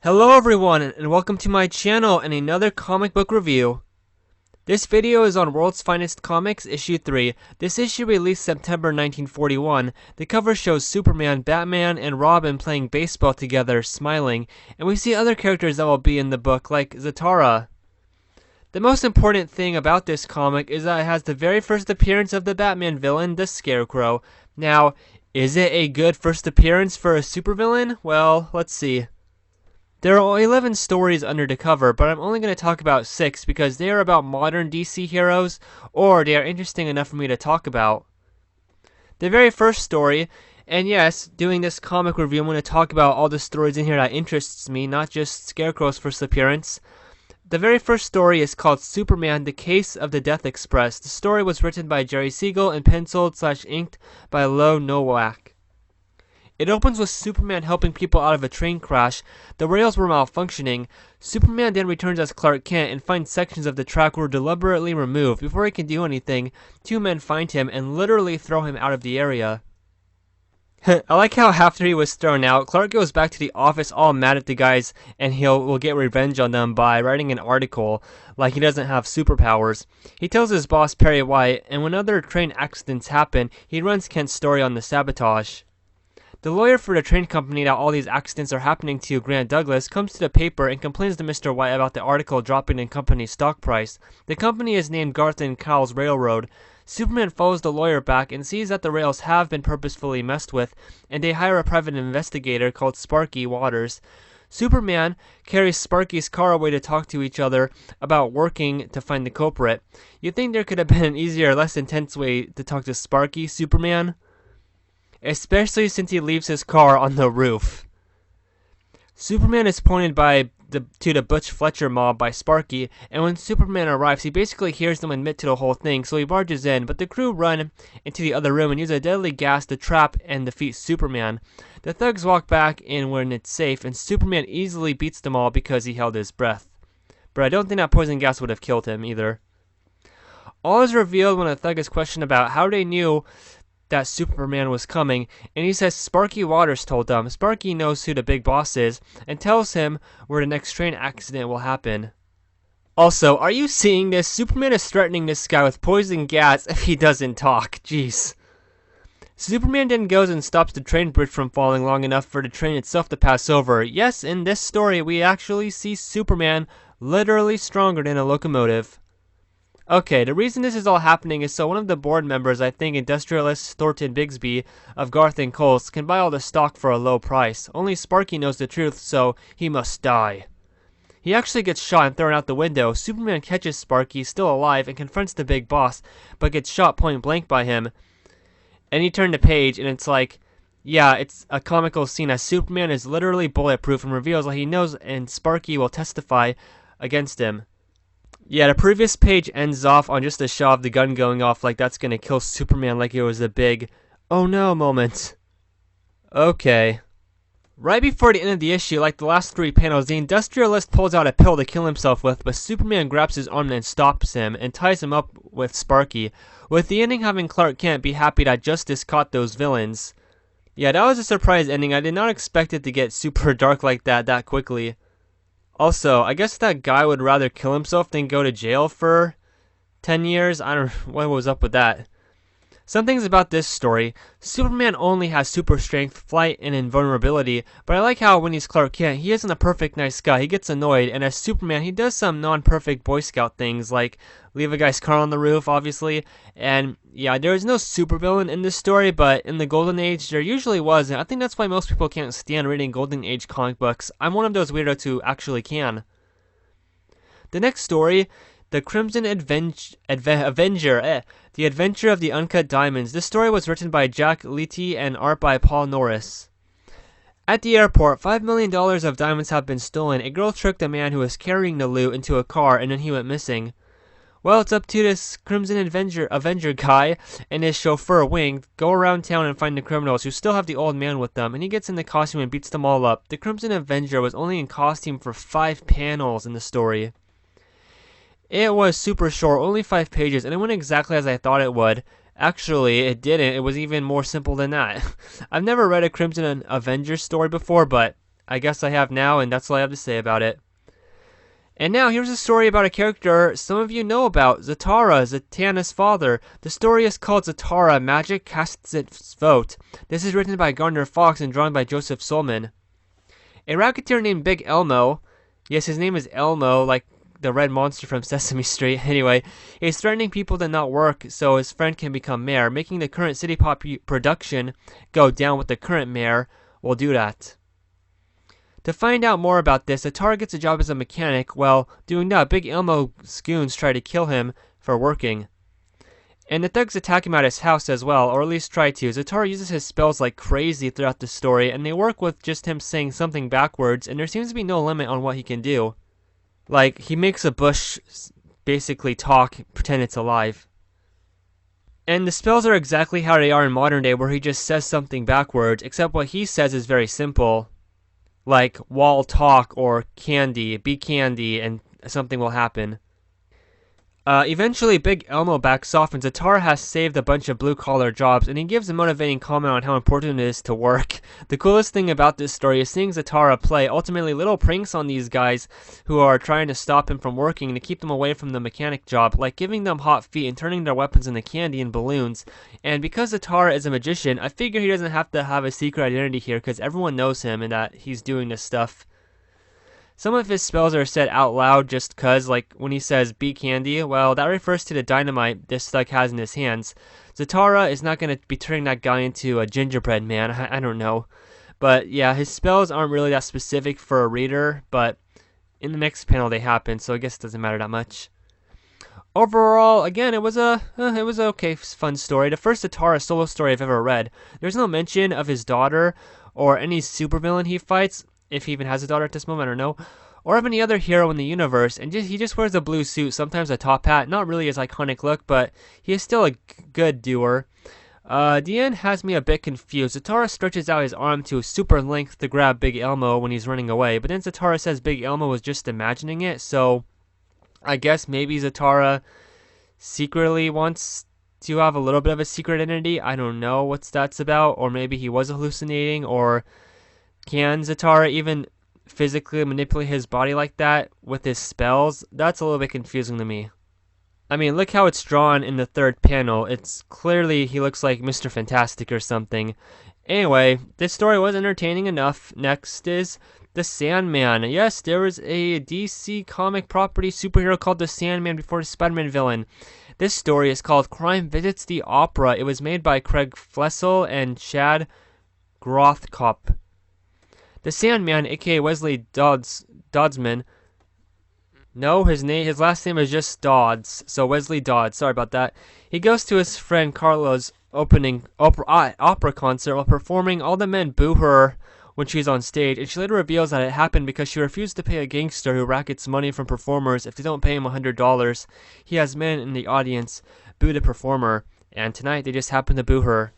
Hello everyone, and welcome to my channel and another comic book review. This video is on World's Finest Comics, issue 3. This issue released September 1941. The cover shows Superman, Batman, and Robin playing baseball together, smiling, and we see other characters that will be in the book, like Zatara. The most important thing about this comic is that it has the very first appearance of the Batman villain, the Scarecrow. Now, is it a good first appearance for a supervillain? Well, let's see. There are 11 stories under the cover, but I'm only going to talk about 6 because they are about modern DC heroes, or they are interesting enough for me to talk about. The very first story, and yes, doing this comic review, I'm going to talk about all the stories in here that interests me, not just Scarecrow's first appearance. The very first story is called Superman, The Case of the Death Express. The story was written by Jerry Siegel and penciled/inked by Lo Nowak. It opens with Superman helping people out of a train crash. The rails were malfunctioning. Superman then returns as Clark Kent and finds sections of the track were deliberately removed. Before he can do anything, two men find him and literally throw him out of the area. I like how after he was thrown out, Clark goes back to the office all mad at the guys and will get revenge on them by writing an article like he doesn't have superpowers. He tells his boss Perry White, and when other train accidents happen, he runs Kent's story on the sabotage. The lawyer for the train company that all these accidents are happening to, Grant Douglas, comes to the paper and complains to Mr. White about the article dropping the company's stock price. The company is named Garth and Cowles Railroad. Superman follows the lawyer back and sees that the rails have been purposefully messed with, and they hire a private investigator called Sparky Waters. Superman carries Sparky's car away to talk to each other about working to find the culprit. You'd think there could have been an easier, less intense way to talk to Sparky, Superman? Especially since he leaves his car on the roof. Superman is pointed to the Butch Fletcher mob by Sparky, and when Superman arrives, he basically hears them admit to the whole thing, so he barges in, but the crew run into the other room and use a deadly gas to trap and defeat Superman. The thugs walk back in when it's safe, and Superman easily beats them all because he held his breath. But I don't think that poison gas would have killed him either. All is revealed when a thug is questioned about how they knew that Superman was coming, and he says Sparky Waters told them. Sparky knows who the big boss is, and tells him where the next train accident will happen. Also, are you seeing this? Superman is threatening this guy with poison gas if he doesn't talk. Jeez. Superman then goes and stops the train bridge from falling long enough for the train itself to pass over. Yes, in this story, we actually see Superman literally stronger than a locomotive. Okay, the reason this is all happening is so one of the board members, I think industrialist Thornton Bigsby of Garth and Coles, can buy all the stock for a low price. Only Sparky knows the truth, so he must die. He actually gets shot and thrown out the window. Superman catches Sparky, still alive, and confronts the big boss, but gets shot point blank by him. And you turn the page, and it's like, yeah, it's a comical scene as Superman is literally bulletproof and reveals that he knows and Sparky will testify against him. Yeah, the previous page ends off on just a shot of the gun going off like that's gonna kill Superman like it was a big, oh no moment. Okay. Right before the end of the issue, like the last 3 panels, the industrialist pulls out a pill to kill himself with, but Superman grabs his arm and stops him and ties him up with Sparky, with the ending having Clark Kent be happy that justice caught those villains. Yeah, that was a surprise ending. I did not expect it to get super dark like that quickly. Also, I guess that guy would rather kill himself than go to jail for 10 years. I don't know what was up with that. Some things about this story. Superman only has super strength, flight, and invulnerability, but I like how when he's Clark Kent, he isn't a perfect nice guy. He gets annoyed, and as Superman, he does some non-perfect Boy Scout things, like leave a guy's car on the roof, obviously. And yeah, there is no supervillain in this story, but in the Golden Age, there usually was, and I think that's why most people can't stand reading Golden Age comic books. I'm one of those weirdos who actually can. The next story, The Crimson Avenger, The Adventure of the Uncut Diamonds. This story was written by Jack Leety and art by Paul Norris. At the airport, $5 million of diamonds have been stolen. A girl tricked a man who was carrying the loot into a car, and then he went missing. Well, it's up to this Crimson Avenger guy and his chauffeur, Wing, go around town and find the criminals who still have the old man with them, and he gets in the costume and beats them all up. The Crimson Avenger was only in costume for 5 panels in the story. It was super short, only 5 pages, and it went exactly as I thought it would. Actually, it didn't. It was even more simple than that. I've never read a Crimson Avenger story before, but I guess I have now, and that's all I have to say about it. And now, here's a story about a character some of you know about, Zatara, Zatanna's father. The story is called Zatara, Magic Casts Its Vote. This is written by Gardner Fox and drawn by Joseph Solman. A racketeer named Big Elmo, yes, his name is Elmo, like the red monster from Sesame Street, anyway, is threatening people to not work so his friend can become mayor, making the current city production go down with the current mayor will do that. To find out more about this, Zatara gets a job as a mechanic. While doing that, Big Elmo's goons try to kill him for working. And the thugs attack him at his house as well, or at least try to. Zatara uses his spells like crazy throughout the story, and they work with just him saying something backwards, and there seems to be no limit on what he can do. Like, he makes a bush basically talk, pretend it's alive. And the spells are exactly how they are in modern day, where he just says something backwards, except what he says is very simple. Like, wall talk or candy, be candy, and something will happen. Eventually, Big Elmo backs off, and Zatara has saved a bunch of blue-collar jobs, and he gives a motivating comment on how important it is to work. The coolest thing about this story is seeing Zatara play ultimately little pranks on these guys who are trying to stop him from working to keep them away from the mechanic job, like giving them hot feet and turning their weapons into candy and balloons. And because Zatara is a magician, I figure he doesn't have to have a secret identity here because everyone knows him and that he's doing this stuff. Some of his spells are said out loud just cuz, like when he says be candy, well, that refers to the dynamite this thug has in his hands. Zatara is not going to be turning that guy into a gingerbread man, I don't know. But yeah, his spells aren't really that specific for a reader, but in the next panel they happen, so I guess it doesn't matter that much. Overall, again, it was a okay, fun story. The first Zatara solo story I've ever read. There's no mention of his daughter or any supervillain he fights. If he even has a daughter at this moment, I don't know, or of any other hero in the universe, and he just wears a blue suit, sometimes a top hat, not really his iconic look, but he is still a good doer. The end has me a bit confused. Zatara stretches out his arm to super length to grab Big Elmo when he's running away, but then Zatara says Big Elmo was just imagining it, so I guess maybe Zatara secretly wants to have a little bit of a secret identity. I don't know what that's about, or maybe he was hallucinating, or can Zatara even physically manipulate his body like that with his spells? That's a little bit confusing to me. I mean, look how it's drawn in the third panel. It's clearly he looks like Mr. Fantastic or something. Anyway, this story was entertaining enough. Next is The Sandman. Yes, there was a DC comic property superhero called The Sandman before the Spider-Man villain. This story is called Crime Visits the Opera. It was made by Craig Flessel and Chad Grothkopf. The Sandman, aka Wesley Doddsman. No, his last name is just Dodds, so Wesley Dodds. Sorry about that. He goes to his friend Carla's opening opera concert while performing. All the men boo her when she's on stage, and she later reveals that it happened because she refused to pay a gangster who rackets money from performers if they don't pay him $100. He has men in the audience boo the performer, and tonight they just happen to boo her.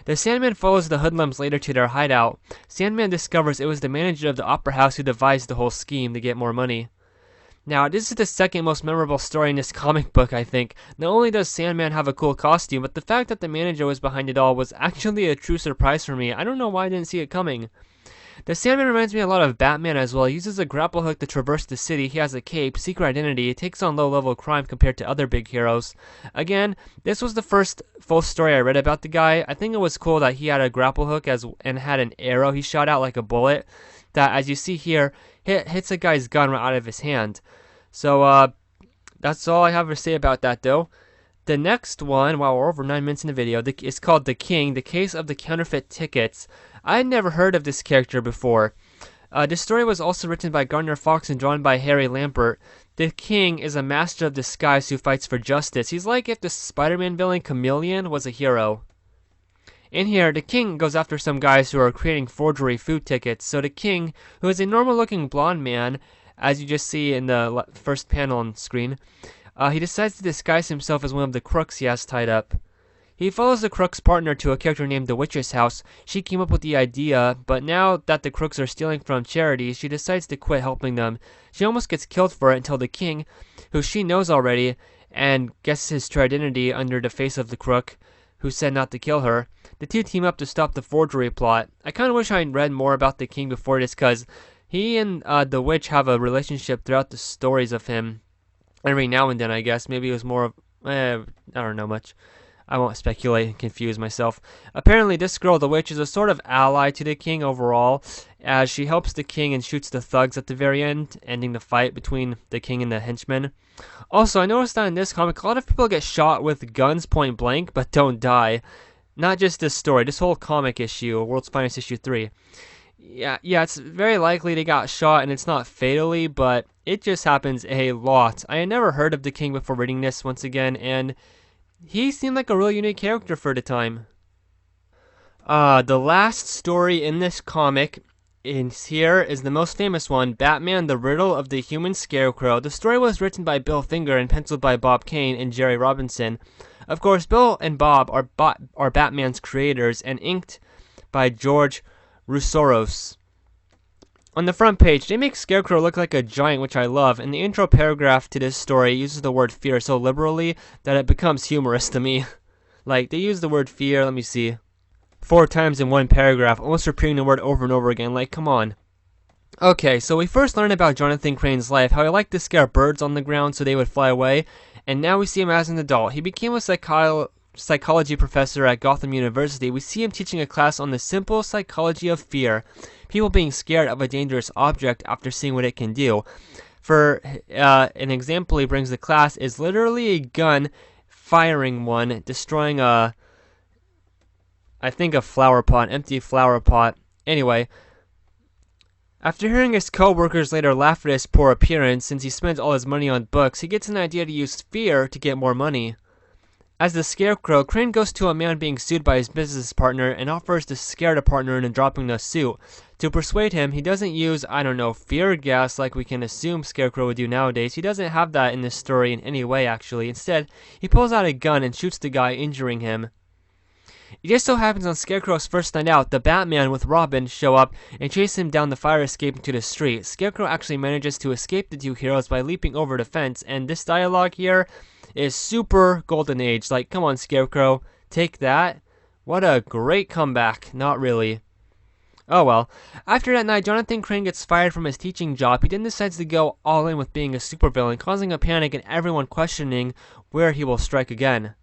The Sandman follows the hoodlums later to their hideout. Sandman discovers it was the manager of the opera house who devised the whole scheme to get more money. Now, this is the second most memorable story in this comic book, I think. Not only does Sandman have a cool costume, but the fact that the manager was behind it all was actually a true surprise for me. I don't know why I didn't see it coming. The Sandman reminds me a lot of Batman as well. He uses a grapple hook to traverse the city. He has a cape, secret identity. He takes on low-level crime compared to other big heroes. Again, this was the first full story I read about the guy. I think it was cool that he had a grapple hook and had an arrow he shot out like a bullet that, as you see here, hits a guy's gun right out of his hand. So, that's all I have to say about that, though. The next one, wow, we're over 9 minutes in the video, is called The King, The Case of the Counterfeit Tickets. I had never heard of this character before. This story was also written by Gardner Fox and drawn by Harry Lampert. The King is a master of disguise who fights for justice. He's like if the Spider-Man villain Chameleon was a hero. In here, the King goes after some guys who are creating forgery food tickets. So the King, who is a normal-looking blonde man, as you just see in the first panel on screen, he decides to disguise himself as one of the crooks he has tied up. He follows the crook's partner to a character named the Witch's house. She came up with the idea, but now that the crooks are stealing from charities, she decides to quit helping them. She almost gets killed for it until the King, who she knows already, and guesses his true identity under the face of the crook, who said not to kill her, The two team up to stop the forgery plot. I kind of wish I had read more about the king before this, because he and the witch have a relationship throughout the stories of him. Every now and then, I guess. Maybe it was more of... I don't know much. I won't speculate and confuse myself. Apparently, this girl, the witch, is a sort of ally to the king overall, as she helps the king and shoots the thugs at the very end, ending the fight between the king and the henchmen. Also, I noticed that in this comic, a lot of people get shot with guns point blank, but don't die. Not just this story, this whole comic issue, World's Finest issue 3. Yeah, it's very likely they got shot and it's not fatally, but it just happens a lot. I had never heard of the king before reading this once again, and he seemed like a really unique character for the time. The last story in this comic here is the most famous one, Batman: The Riddle of the Human Scarecrow. The story was written by Bill Finger and penciled by Bob Kane and Jerry Robinson. Of course, Bill and Bob are Batman's creators and inked by George Rousseros. On the front page, they make Scarecrow look like a giant, which I love, and the intro paragraph to this story uses the word fear so liberally that it becomes humorous to me. Like, they use the word fear, let me see, 4 times in one paragraph, almost repeating the word over and over again, like, come on. Okay, so we first learned about Jonathan Crane's life, how he liked to scare birds on the ground so they would fly away, and now we see him as an adult. He became a psychology professor at Gotham University. We see him teaching a class on the simple psychology of fear, people being scared of a dangerous object after seeing what it can do. For an example he brings to class is literally a gun firing one, destroying I think a flower pot, empty flower pot. Anyway, after hearing his co-workers later laugh at his poor appearance since he spends all his money on books, he gets an idea to use fear to get more money. As the Scarecrow, Crane goes to a man being sued by his business partner and offers to scare the partner into dropping the suit. To persuade him, he doesn't use, I don't know, fear gas like we can assume Scarecrow would do nowadays. He doesn't have that in this story in any way, actually. Instead, he pulls out a gun and shoots the guy, injuring him. It just so happens on Scarecrow's first night out, the Batman with Robin show up and chase him down the fire escape into the street. Scarecrow actually manages to escape the two heroes by leaping over the fence, and this dialogue here is super golden age. Like, come on, Scarecrow, take that. What a great comeback. Not really. Oh well. After that night, Jonathan Crane gets fired from his teaching job. He then decides to go all in with being a supervillain, causing a panic and everyone questioning where he will strike again.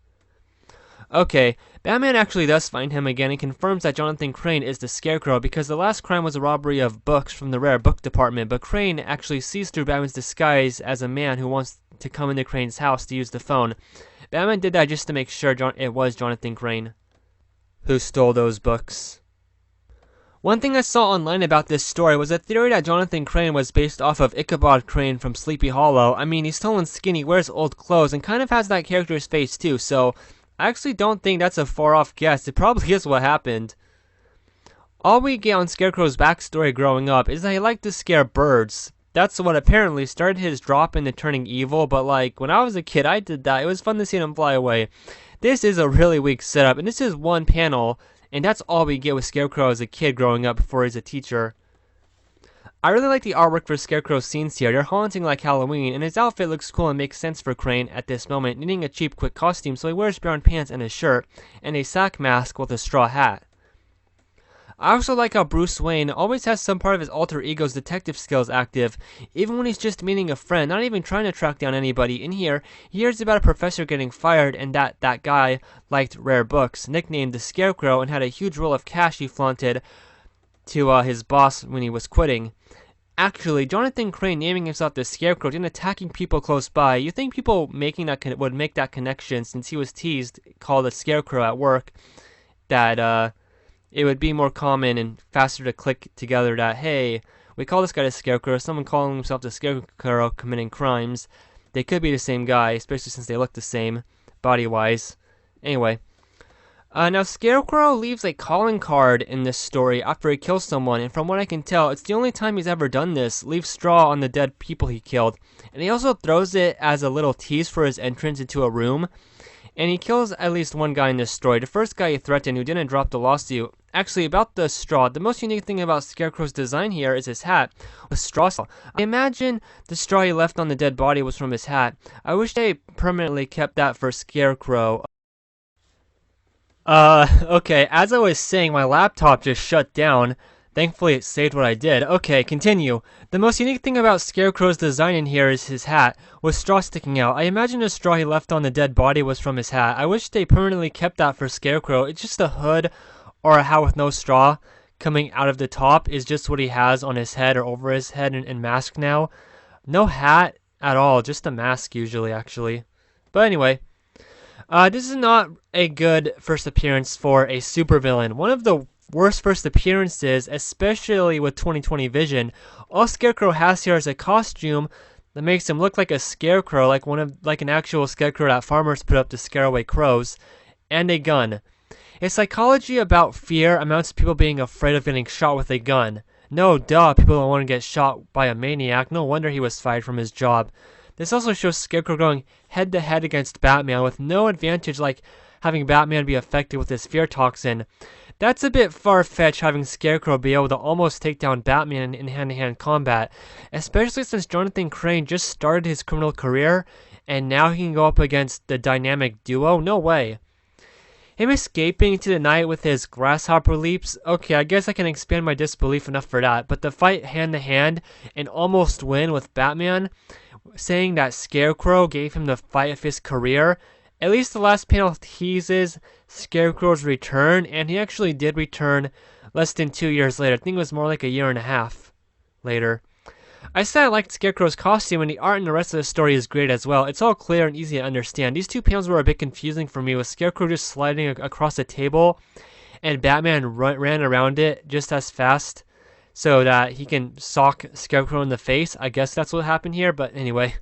Okay, Batman actually does find him again and confirms that Jonathan Crane is the Scarecrow because the last crime was a robbery of books from the rare book department, but Crane actually sees through Batman's disguise as a man who wants to come into Crane's house to use the phone. Batman did that just to make sure it was Jonathan Crane who stole those books. One thing I saw online about this story was a theory that Jonathan Crane was based off of Ichabod Crane from Sleepy Hollow. I mean, he's tall and skinny, wears old clothes, and kind of has that character's face too, so I actually don't think that's a far-off guess. It probably is what happened. All we get on Scarecrow's backstory growing up is that he liked to scare birds. That's what apparently started his drop into turning evil, but like, when I was a kid, I did that. It was fun to see him fly away. This is a really weak setup, and this is one panel, and that's all we get with Scarecrow as a kid growing up before he's a teacher. I really like the artwork for Scarecrow's scenes here. They're haunting like Halloween, and his outfit looks cool and makes sense for Crane at this moment, needing a cheap, quick costume, so he wears brown pants and a shirt, and a sack mask with a straw hat. I also like how Bruce Wayne always has some part of his alter ego's detective skills active, even when he's just meeting a friend, not even trying to track down anybody. In here, he hears about a professor getting fired and that guy liked rare books, nicknamed the Scarecrow, and had a huge roll of cash he flaunted to his boss when he was quitting. Actually, Jonathan Crane naming himself the Scarecrow and attacking people close by, you think people making that would make that connection since he was teased, called a Scarecrow at work, that it would be more common and faster to click together that, hey, we call this guy the Scarecrow, someone calling himself the Scarecrow committing crimes. They could be the same guy, especially since they look the same, body-wise. Anyway. Now, Scarecrow leaves a calling card in this story after he kills someone, and from what I can tell, it's the only time he's ever done this, leaves straw on the dead people he killed. And he also throws it as a little tease for his entrance into a room. And he kills at least one guy in this story. The first guy he threatened who didn't drop the lawsuit. Actually, about the straw, the most unique thing about Scarecrow's design here is his hat with straw. I imagine the straw he left on the dead body was from his hat. I wish they permanently kept that for Scarecrow. Okay, as I was saying, my laptop just shut down. Thankfully, it saved what I did. Okay, continue. The most unique thing about Scarecrow's design in here is his hat, with straw sticking out. I imagine the straw he left on the dead body was from his hat. I wish they permanently kept that for Scarecrow. It's just a hood or a hat with no straw coming out of the top is just what he has on his head or over his head and mask now. No hat at all, just a mask usually, actually. But anyway. This is not a good first appearance for a supervillain. One of the worst first appearances, especially with 2020 vision. All Scarecrow has here is a costume that makes him look like a scarecrow, like an actual scarecrow that farmers put up to scare away crows, and a gun. His psychology about fear amounts to people being afraid of getting shot with a gun. No, duh, people don't want to get shot by a maniac. No wonder he was fired from his job. This also shows Scarecrow going head-to-head against Batman with no advantage like having Batman be affected with his fear toxin. That's a bit far-fetched having Scarecrow be able to almost take down Batman in hand-to-hand combat, especially since Jonathan Crane just started his criminal career and now he can go up against the dynamic duo? No way. Him escaping into the night with his grasshopper leaps, okay, I guess I can expand my disbelief enough for that, but to fight hand-to-hand and almost win with Batman, saying that Scarecrow gave him the fight of his career, at least the last panel teases Scarecrow's return, and he actually did return less than 2 years later. I think it was more like a year and a half later. I said I liked Scarecrow's costume, and the art and the rest of the story is great as well. It's all clear and easy to understand. These two panels were a bit confusing for me, with Scarecrow just sliding across the table, and Batman ran around it just as fast so that he can sock Scarecrow in the face. I guess that's what happened here, but anyway.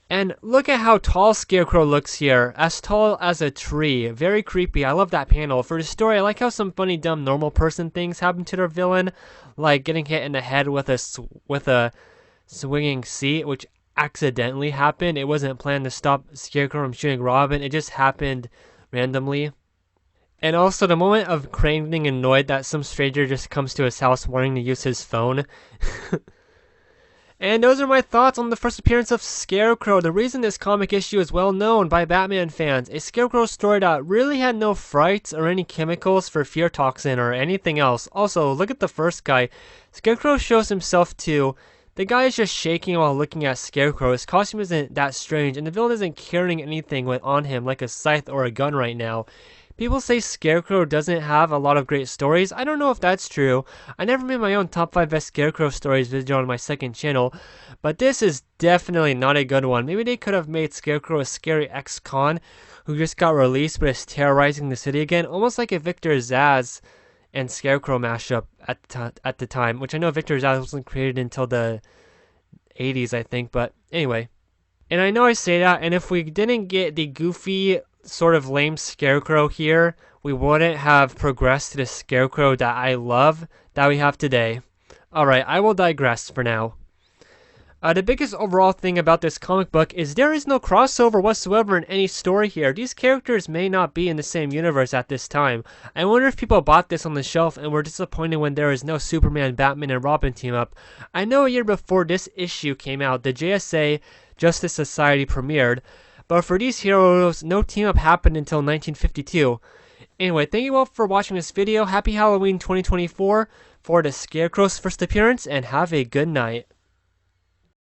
And look at how tall Scarecrow looks here. As tall as a tree. Very creepy. I love that panel. For the story, I like how some funny, dumb, normal person things happen to their villain. Like getting hit in the head with a swinging seat, which accidentally happened. It wasn't planned to stop Scarecrow from shooting Robin. It just happened randomly. And also the moment of Crane getting annoyed that some stranger just comes to his house wanting to use his phone. And those are my thoughts on the first appearance of Scarecrow. The reason this comic issue is well known by Batman fans. A Scarecrow story that really had no frights or any chemicals for fear toxin or anything else. Also, look at the first guy. Scarecrow shows himself too. The guy is just shaking while looking at Scarecrow. His costume isn't that strange, and the villain isn't carrying anything on him like a scythe or a gun right now. People say Scarecrow doesn't have a lot of great stories. I don't know if that's true. I never made my own top 5 best Scarecrow stories video on my second channel, but this is definitely not a good one. Maybe they could have made Scarecrow a scary ex-con who just got released but is terrorizing the city again, almost like a Victor Zsasz and Scarecrow mashup at the time, which I know Victor Zsasz wasn't created until the 80s, I think, but anyway. And I know I say that, and if we didn't get the goofy sort of lame Scarecrow here, we wouldn't have progressed to the Scarecrow that I love that we have today. Alright, I will digress for now. The biggest overall thing about this comic book is there is no crossover whatsoever in any story here. These characters may not be in the same universe at this time. I wonder if people bought this on the shelf and were disappointed when there is no Superman, Batman, and Robin team up. I know a year before this issue came out, the JSA Justice Society premiered, but for these heroes, no team-up happened until 1952. Anyway, thank you all for watching this video. Happy Halloween 2024 for the Scarecrow's first appearance, and have a good night.